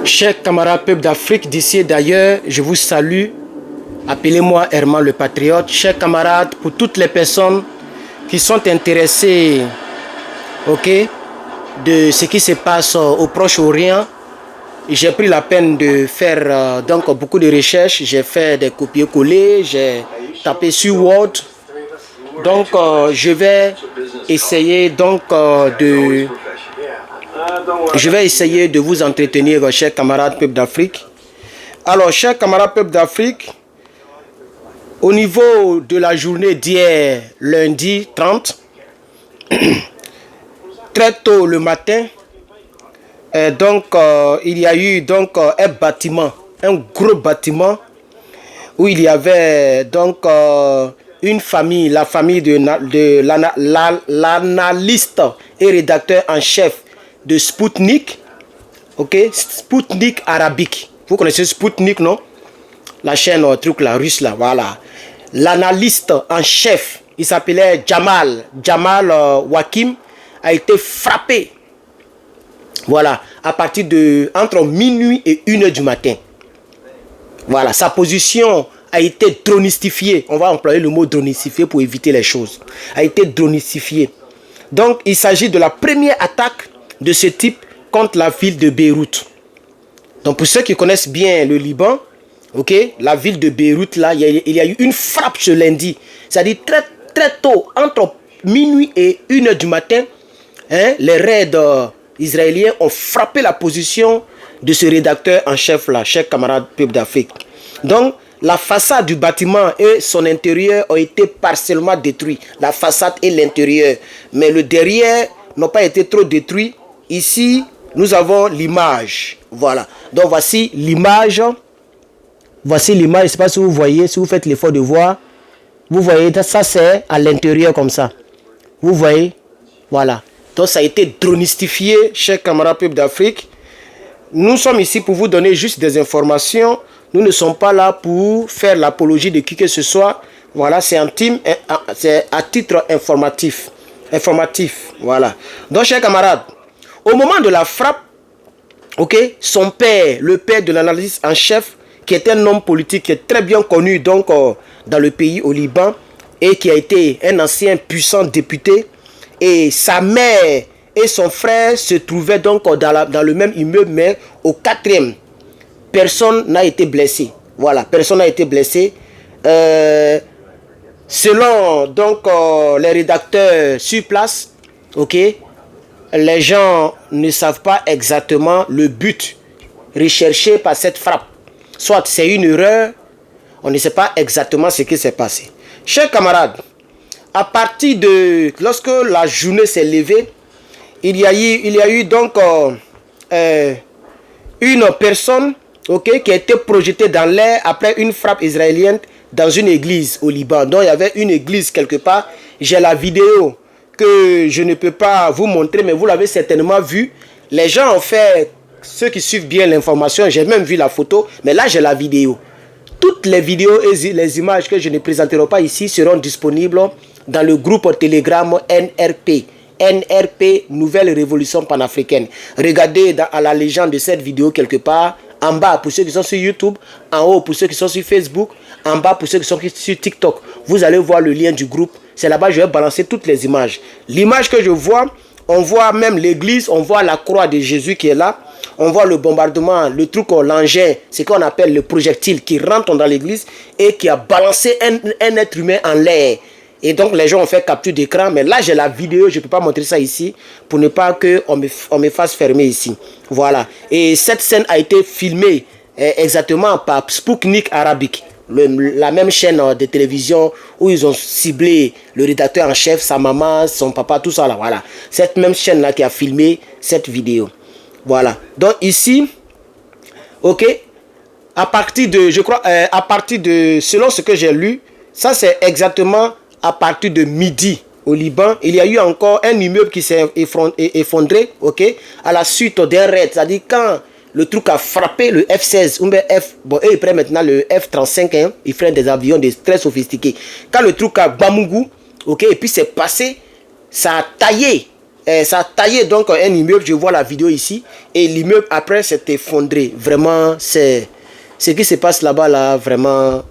Chers camarades peuple d'Afrique, d'ici et d'ailleurs, je vous salue. Appelez-moi Herman le Patriote. Chers camarades, pour toutes les personnes qui sont intéressées, de ce qui se passe au Proche-Orient, j'ai pris la peine de faire donc beaucoup de recherches. J'ai fait des copier-coller, j'ai tapé sur Word. Donc, je vais essayer de vous entretenir, chers camarades peuple d'Afrique. Alors, chers camarades peuple d'Afrique, au niveau de la journée d'hier, lundi 30, très tôt le matin, il y a eu un bâtiment, un gros bâtiment, où il y avait une famille, la famille de l'analyste et rédacteur en chef de Sputnik, Sputnik arabique. Vous connaissez Sputnik, non? La chaîne la russe là, voilà. L'analyste en chef, il s'appelait Jamal Wakim, a été frappé. Voilà, à partir de entre minuit et 1h du matin. Voilà, sa position a été dronistifiée. On va employer le mot dronistifié pour éviter les choses. A été dronistifiée. Donc, il s'agit de la première attaque de ce type contre la ville de Beyrouth. Donc, pour ceux qui connaissent bien le Liban, la ville de Beyrouth, là, il y a eu une frappe ce lundi. C'est-à-dire très, très tôt, entre minuit et 1h du matin, les raids israéliens ont frappé la position de ce rédacteur en chef là, chers camarades peuple d'Afrique. Donc, la façade du bâtiment et son intérieur ont été partiellement détruits. La façade et l'intérieur. Mais le derrière n'ont pas été trop détruits. Ici, nous avons l'image. Voilà. Donc, voici l'image. Voici l'image. Je ne sais pas si vous voyez, si vous faites l'effort de voir. Vous voyez, ça c'est à l'intérieur comme ça. Vous voyez. Voilà. Donc, ça a été dronistifié, chers camarades peuple d'Afrique. Nous sommes ici pour vous donner juste des informations. Nous ne sommes pas là pour faire l'apologie de qui que ce soit. Voilà, c'est à titre informatif. Voilà. Donc, chers camarades, au moment de la frappe, son père, le père de l'analyste en chef, qui est un homme politique qui est très bien connu dans le pays, au Liban, et qui a été un ancien puissant député, et sa mère et son frère se trouvaient donc dans le même immeuble, mais au 4e. Personne n'a été blessé. Voilà, personne n'a été blessé. Selon les rédacteurs sur place, les gens ne savent pas exactement le but recherché par cette frappe. Soit c'est une erreur, on ne sait pas exactement ce qui s'est passé. Chers camarades, à partir de lorsque la journée s'est levée, il y a eu une personne qui a été projetée dans l'air après une frappe israélienne dans une église au Liban. Donc il y avait une église quelque part. J'ai la vidéo que je ne peux pas vous montrer, mais vous l'avez certainement vue. Les gens ont fait, ceux qui suivent bien l'information, j'ai même vu la photo, mais là j'ai la vidéo. Toutes les vidéos et les images que je ne présenterai pas ici seront disponibles dans le groupe Telegram NRP. NRP, Nouvelle Révolution Panafricaine. Regardez à la légende de cette vidéo quelque part. En bas pour ceux qui sont sur YouTube. En haut pour ceux qui sont sur Facebook. En bas pour ceux qui sont sur TikTok. Vous allez voir le lien du groupe. C'est là-bas que je vais balancer toutes les images. L'image que je vois, on voit même l'église. On voit la croix de Jésus qui est là. On voit le bombardement, le truc, l'engin, ce qu'on appelle le projectile qui rentre dans l'église et qui a balancé un être humain en l'air. Et donc les gens ont fait capture d'écran, mais là j'ai la vidéo, je ne peux pas montrer ça ici pour ne pas qu'on me fasse fermer ici. Voilà. Et cette scène a été filmée exactement par Sputnik arabique, la même chaîne de télévision où ils ont ciblé le rédacteur en chef, sa maman, son papa, tout ça là. Voilà. Cette même chaîne là qui a filmé cette vidéo. Voilà. Donc ici, à partir de, selon ce que j'ai lu, ça c'est exactement à partir de midi au Liban, il y a eu encore un immeuble qui s'est effondré, à la suite d'un raid. C'est-à-dire quand le truc a frappé le F-16, ils prennent maintenant le F-35, ils prennent des avions très sophistiqués. Quand le truc a Bamungou, et puis c'est passé, ça a taillé ça a taillé donc un immeuble, je vois la vidéo ici, et l'immeuble après s'est effondré. Vraiment, c'est ce qui se passe là-bas, là, vraiment,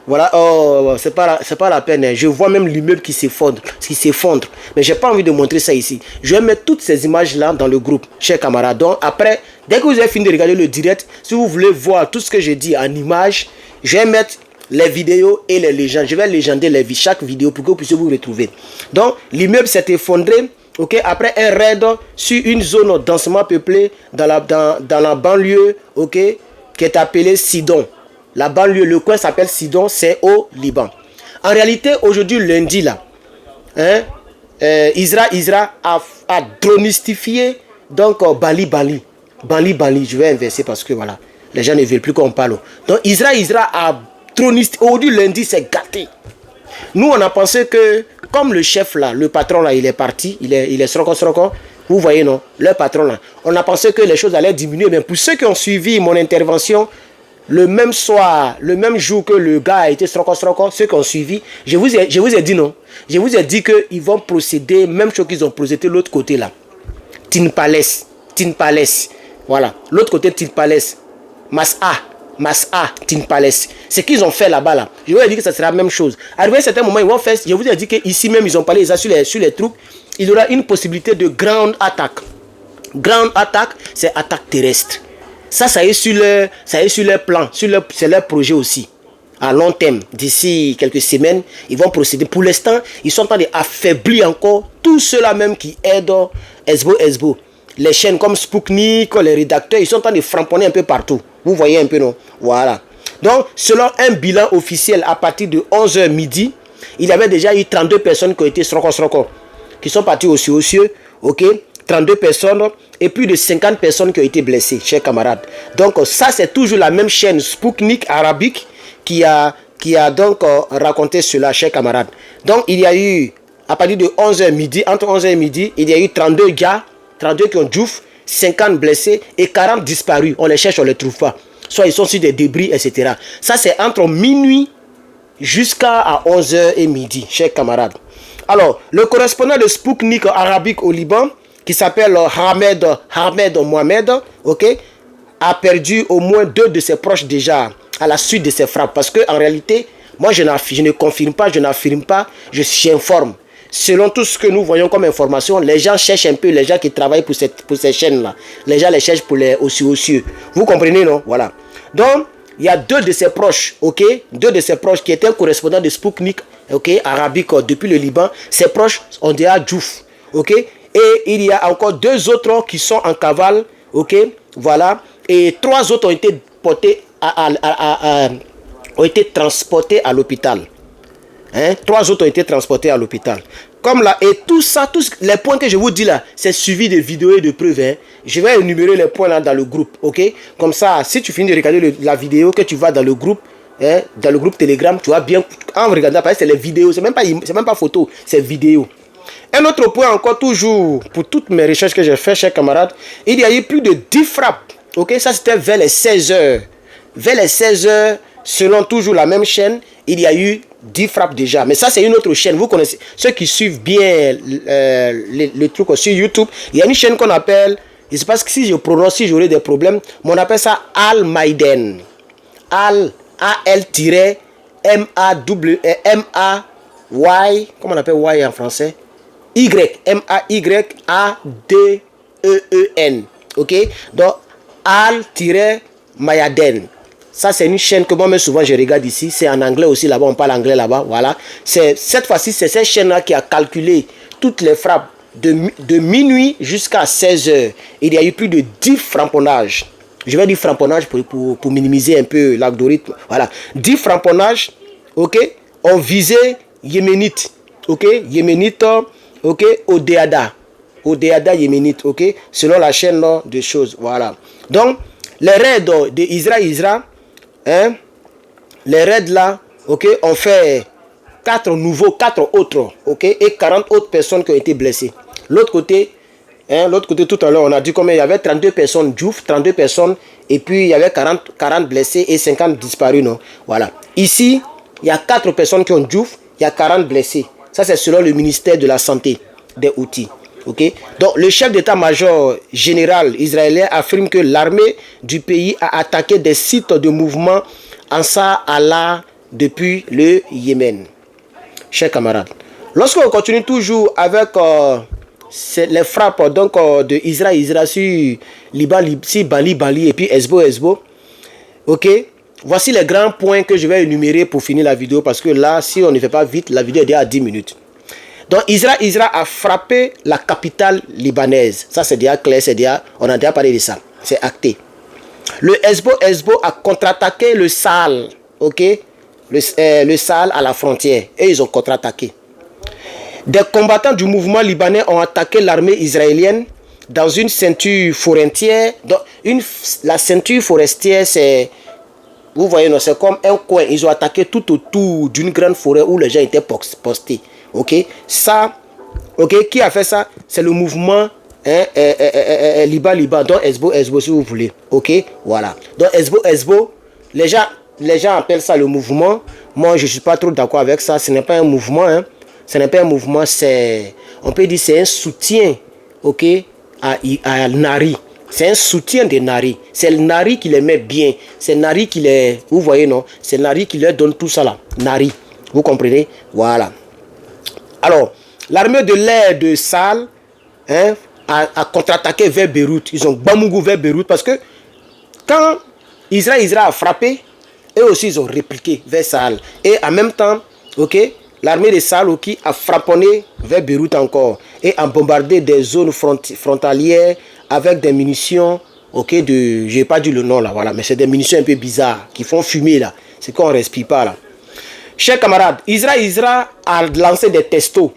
voilà, oh, c'est pas la peine, hein. Je vois même l'immeuble qui s'effondre, mais j'ai pas envie de montrer ça ici. Je vais mettre toutes ces images-là dans le groupe, chers camarades. Donc après, dès que vous avez fini de regarder le direct, si vous voulez voir tout ce que j'ai dit en images, je vais mettre les vidéos et les légendes. Je vais légender chaque vidéo pour que vous puissiez vous retrouver. Donc l'immeuble s'est effondré. Ok, après un raid sur une zone densément peuplée dans la banlieue, ok, qui est appelée Sidon. La banlieue, le coin s'appelle Sidon, c'est au Liban. En réalité, aujourd'hui, lundi, là, hein, Isra a dronistifié donc Bali. Je vais inverser parce que voilà, les gens ne veulent plus qu'on parle. Donc Isra a dronistifié. Aujourd'hui, lundi, c'est gâté. Nous, on a pensé que, comme le chef là, le patron là, il est parti, il est sroko. Vous voyez, non, le patron là, on a pensé que les choses allaient diminuer. Mais pour ceux qui ont suivi mon intervention, le même soir, le même jour que le gars a été sroko, ceux qui ont suivi, je vous ai dit non. Je vous ai dit qu'ils vont procéder, même chose qu'ils ont procédé de l'autre côté là. Tin Palace. Voilà, l'autre côté Tin Palace. Massa, Tin Palace. Ce qu'ils ont fait là-bas, là, je vous ai dit que ça sera la même chose. Arrivé à un certain moment, ils vont faire, je vous ai dit qu'ici même, ils ont parlé sur les trucs, il y aura une possibilité de grande attaque. Grande attaque, c'est attaque terrestre. Ça est sur leur plan, c'est leur projet aussi. À long terme, d'ici quelques semaines, ils vont procéder. Pour l'instant, ils sont en train d'affaiblir encore tous ceux-là même qui aident Esbo. Les chaînes comme Spoutnik, les rédacteurs, ils sont en train de framponner un peu partout. Vous voyez un peu, non? Voilà. Donc, selon un bilan officiel, à partir de 11h midi, il y avait déjà eu 32 personnes qui ont été sroko, qui sont parties au cieux, ok? 32 personnes et plus de 50 personnes qui ont été blessées, chers camarades. Donc, ça, c'est toujours la même chaîne Spoutnik arabique qui a donc raconté cela, chers camarades. Donc, il y a eu, à partir de 11h midi, entre 11h et midi, il y a eu 32 gars, 32 qui ont djouf, 50 blessés et 40 disparus. On les cherche, on ne les trouve pas. Soit ils sont sur des débris, etc. Ça, c'est entre minuit jusqu'à 11h et midi, chers camarades. Alors, le correspondant de Spoutnik arabique au Liban, qui s'appelle Ahmed Mohamed, ok, a perdu au moins 2 de ses proches déjà à la suite de ces frappes. Parce qu'en réalité, moi, je ne confirme pas, je n'affirme pas, j'informe. Selon tout ce que nous voyons comme information, les gens cherchent un peu, les gens qui travaillent pour ces chaînes-là. Les gens les cherchent pour les cieux. Vous comprenez, non? Voilà. Donc, il y a 2 de ses proches, ok? 2 de ses proches qui étaient un correspondant de Spoutnik, ok, arabique depuis le Liban. Ses proches ont déjà djouf, ok? Et il y a encore 2 autres qui sont en cavale, ok? Voilà. Et 3 autres ont été portés ont été transportés à l'hôpital. Hein? 3 autres ont été transportés à l'hôpital. Comme là, et tout ça, tous les points que je vous dis là, c'est suivi de vidéos et de preuves. Hein? Je vais énumérer les points là dans le groupe, ok? Comme ça, si tu finis de regarder la vidéo, que tu vas dans le groupe, hein, dans le groupe Telegram, tu vas bien, en regardant, parce que c'est les vidéos, c'est même pas photo, c'est vidéo. Un autre point encore, toujours, pour toutes mes recherches que j'ai fait, chers camarades, il y a eu plus de 10 frappes, ok? Ça, c'était vers les 16h. Vers les 16h, selon toujours la même chaîne, il y a eu 10 frappes déjà. Mais ça, c'est une autre chaîne. Vous connaissez, ceux qui suivent bien le truc sur YouTube, il y a une chaîne qu'on appelle, je ne sais pas si je prononce, si j'aurai des problèmes, mais on appelle ça Al-Maïden. A-L-M-A-Y, comment on appelle Y en français? M-A-Y-A-D-E-E-N. Ok? Donc, Al-Mayaden. Ça, c'est une chaîne que moi-même souvent je regarde ici. C'est en anglais aussi, là-bas, on parle anglais là-bas. Voilà. Cette fois-ci, c'est cette chaîne-là qui a calculé toutes les frappes de minuit jusqu'à 16h. Il y a eu plus de 10 framponnages. Je vais dire framponnages pour minimiser un peu l'algorithme. Voilà. 10 framponnages, ok, ont visé Yéménite. Ok, Yéménite, ok, Odéada Yéménite, ok, selon la chaîne de choses. Voilà. Donc, les raids de Isra, hein, les raids là, ok, ont fait 4 autres, ok, et 40 autres personnes qui ont été blessées. L'autre côté, tout à l'heure, on a dit combien il y avait 32 personnes djouf, 32 personnes, et puis il y avait 40 blessés et 50 disparus, non? Voilà. Ici, il y a 4 personnes qui ont djouf, il y a 40 blessés. Ça, c'est selon le ministère de la Santé des outils. Ok. Donc, le chef d'état-major général israélien affirme que l'armée du pays a attaqué des sites de mouvement Ansar Allah depuis le Yémen. Chers camarades, lorsqu'on continue toujours avec les frappes donc, de Israël sur Liban, si Bali et puis Hezbo. Ok. Voici les grands points que je vais énumérer pour finir la vidéo parce que là, si on ne fait pas vite, la vidéo est déjà à 10 minutes. Donc Israël a frappé la capitale libanaise. Ça c'est déjà clair, on a déjà parlé de ça. C'est acté. Le Hezbo a contre-attaqué le Sahel. Ok. Le Sahel à la frontière. Et ils ont contre-attaqué. Des combattants du mouvement libanais ont attaqué l'armée israélienne dans une ceinture forestière. La ceinture forestière, c'est... Vous voyez, c'est comme un coin. Ils ont attaqué tout autour d'une grande forêt où les gens étaient postés. Ok, ça, ok, qui a fait ça? C'est le mouvement Liban, donc Hezbo si vous voulez. Ok, voilà. Donc Hezbo, les gens appellent ça le mouvement. Moi, je ne suis pas trop d'accord avec ça. Ce n'est pas un mouvement. Hein. Ce n'est pas un mouvement, on peut dire c'est un soutien, ok, à Nari. C'est un soutien de Nari. C'est le Nari qui les met bien. C'est Nari qui les... Vous voyez, non? C'est Nari qui leur donne tout ça là. Nari. Vous comprenez? Voilà. Alors, l'armée de l'air de Sahel a contre-attaqué vers Beyrouth. Ils ont Bamougou vers Beyrouth parce que quand Israël a frappé, eux aussi ils ont répliqué vers Sahel. Et en même temps, ok, l'armée de Sahel a frapponné vers Beyrouth encore et a bombardé des zones frontalières avec des munitions, ok, je n'ai pas dit le nom là, voilà, mais c'est des munitions un peu bizarres qui font fumer là. C'est qu'on ne respire pas là. Chers camarades, Israël a lancé des testos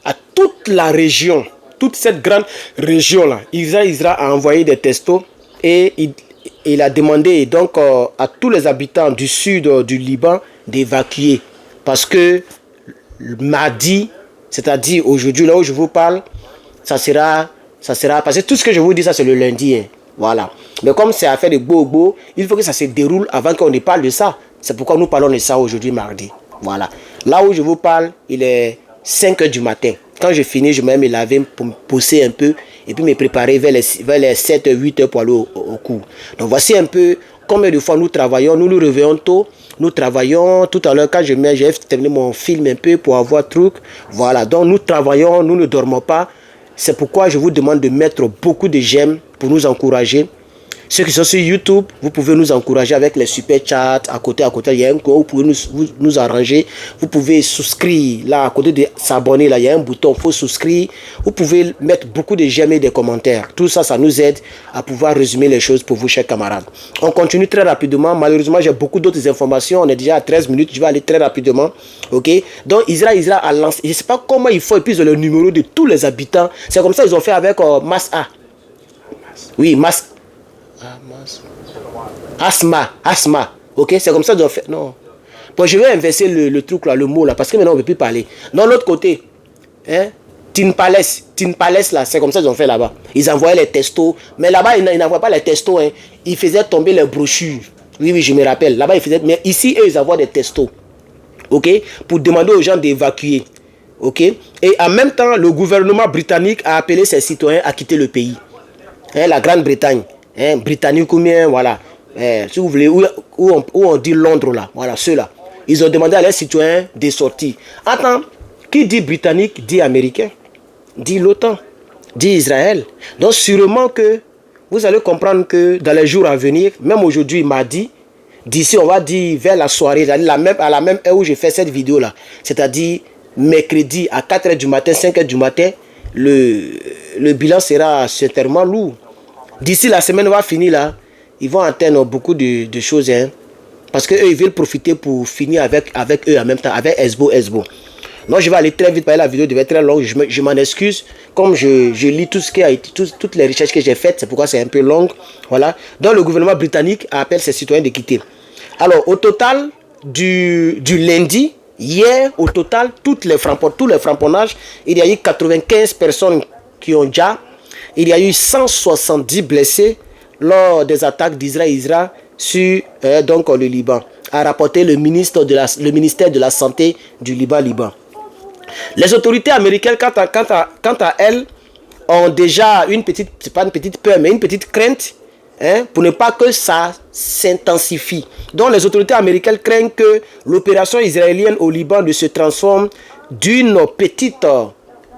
à toute la région, toute cette grande région là. Israël a envoyé des testos et il a demandé donc à tous les habitants du sud du Liban d'évacuer. Parce que mardi, c'est-à-dire aujourd'hui là où je vous parle, ça sera, parce que tout ce que je vous dis ça c'est le lundi. Hein, voilà. Mais comme c'est affaire de bobo, il faut que ça se déroule avant qu'on ne parle de ça. C'est pourquoi nous parlons de ça aujourd'hui mardi. Voilà. Là où je vous parle, il est 5 h du matin. Quand je finis, je vais me laver pour me pousser un peu et puis me préparer vers les 7-8 heures pour aller au cours. Donc voici un peu combien de fois nous travaillons. Nous nous réveillons tôt. Nous travaillons tout à l'heure quand j'ai terminé mon film un peu pour avoir truc. Voilà. Donc nous travaillons, nous ne dormons pas. C'est pourquoi je vous demande de mettre beaucoup de j'aime pour nous encourager. Ceux qui sont sur YouTube, vous pouvez nous encourager avec les super chats. À côté, il y a un coin où vous pouvez nous arranger. Vous pouvez souscrire. Là, à côté de s'abonner, là, il y a un bouton, il faut souscrire. Vous pouvez mettre beaucoup de j'aime et des commentaires. Tout ça, ça nous aide à pouvoir résumer les choses pour vous, chers camarades. On continue très rapidement. Malheureusement, j'ai beaucoup d'autres informations. On est déjà à 13 minutes. Je vais aller très rapidement. Ok. Donc, Israël a lancé. Je ne sais pas comment il faut épuiser le numéro de tous les habitants. C'est comme ça qu'ils ont fait avec Massa. Oui, Massa. Asma, ok, c'est comme ça qu'ils ont fait. Non, bon, je vais inverser le truc là, le mot là, parce que maintenant on ne peut plus parler. Dans l'autre côté, hein, Tin Palace là, c'est comme ça qu'ils ont fait là-bas. Ils envoyaient les testos, mais là-bas ils n'envoient pas les testos, hein. Ils faisaient tomber les brochures. Oui, je me rappelle. Là-bas ils faisaient, mais ici eux ils envoient des testos, ok, pour demander aux gens d'évacuer, ok. Et en même temps, le gouvernement britannique a appelé ses citoyens à quitter le pays, hein, la Grande-Bretagne. Hein, Britannique ou bien, voilà, si vous voulez, où on dit Londres là, voilà, ceux-là. Ils ont demandé à leurs citoyens de sortir. Attends, qui dit Britannique dit Américain, dit l'OTAN, dit Israël. Donc sûrement que vous allez comprendre que dans les jours à venir, même aujourd'hui, mardi, d'ici on va dire vers la soirée, à la même heure où j'ai fait cette vidéo là, c'est-à-dire mercredi à 4 h du matin, 5 h du matin, le bilan sera certainement lourd. D'ici la semaine va finir là, ils vont atteindre beaucoup de choses, hein, parce qu'eux ils veulent profiter pour finir avec eux en même temps, avec Hezbo. Non, je vais aller très vite parce que la vidéo devait être très longue, je m'en excuse, comme je lis tout ce qui a été, toutes les recherches que j'ai faites, c'est pourquoi c'est un peu long, voilà. Donc le gouvernement britannique appelle ses citoyens de quitter. Alors au total, du lundi, hier, au total, tous les framponnages, il y a eu 95 personnes qui ont déjà... Il y a eu 170 blessés lors des attaques d'Israël sur donc, le Liban, a rapporté le ministère de la Santé du Liban. Les autorités américaines, quant à elles, ont déjà une petite, c'est pas une petite peur, mais une petite crainte, hein, pour ne pas que ça s'intensifie. Donc les autorités américaines craignent que l'opération israélienne au Liban ne se transforme d'une petite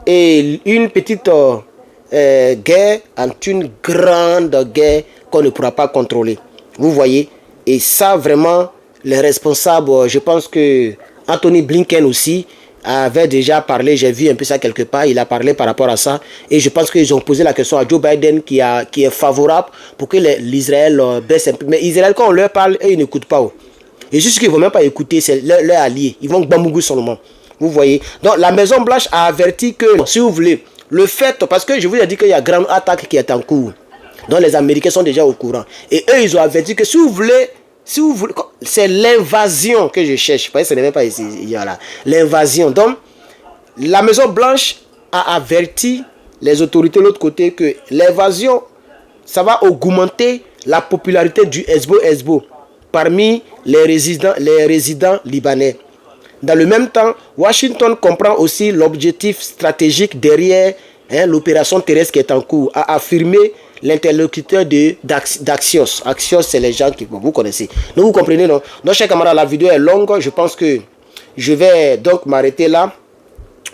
guerre en une grande guerre qu'on ne pourra pas contrôler. Vous voyez? Et ça, vraiment, les responsables, je pense que Anthony Blinken aussi avait déjà parlé, j'ai vu un peu ça quelque part, il a parlé par rapport à ça, et je pense qu'ils ont posé la question à Joe Biden qui est favorable pour que l'Israël baisse un peu. Mais Israël, quand on leur parle, ils n'écoutent pas. Et juste qu'ils ne vont même pas écouter, c'est leur allié. Ils vont bambougou seulement. Vous voyez? Donc la Maison Blanche a averti que, si vous voulez, le fait, parce que je vous ai dit qu'il y a une grande attaque qui est en cours. Donc les Américains sont déjà au courant. Et eux, ils ont averti que si vous voulez, c'est l'invasion que je cherche. Ce n'est même pas ici. L'invasion. Donc, la Maison Blanche a averti les autorités de l'autre côté que l'invasion, ça va augmenter la popularité du Hezbollah parmi les résidents libanais. Dans le même temps, Washington comprend aussi l'objectif stratégique derrière l'opération terrestre qui est en cours, a affirmé l'interlocuteur d'Axios. Axios, c'est les gens qui vous connaissez. Donc vous comprenez, non? Donc, chers camarades, la vidéo est longue. Je pense que je vais donc m'arrêter là.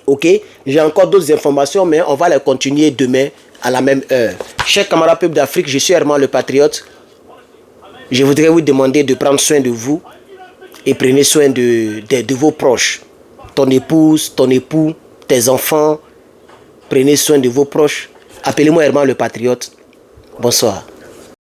Ok? J'ai encore d'autres informations, mais on va les continuer demain à la même heure. Chers camarades peuple d'Afrique, je suis Herman le Patriote. Je voudrais vous demander de prendre soin de vous et prenez soin de vos proches. Ton épouse, ton époux, tes enfants. Prenez soin de vos proches. Appelez-moi Herman le Patriote. Bonsoir.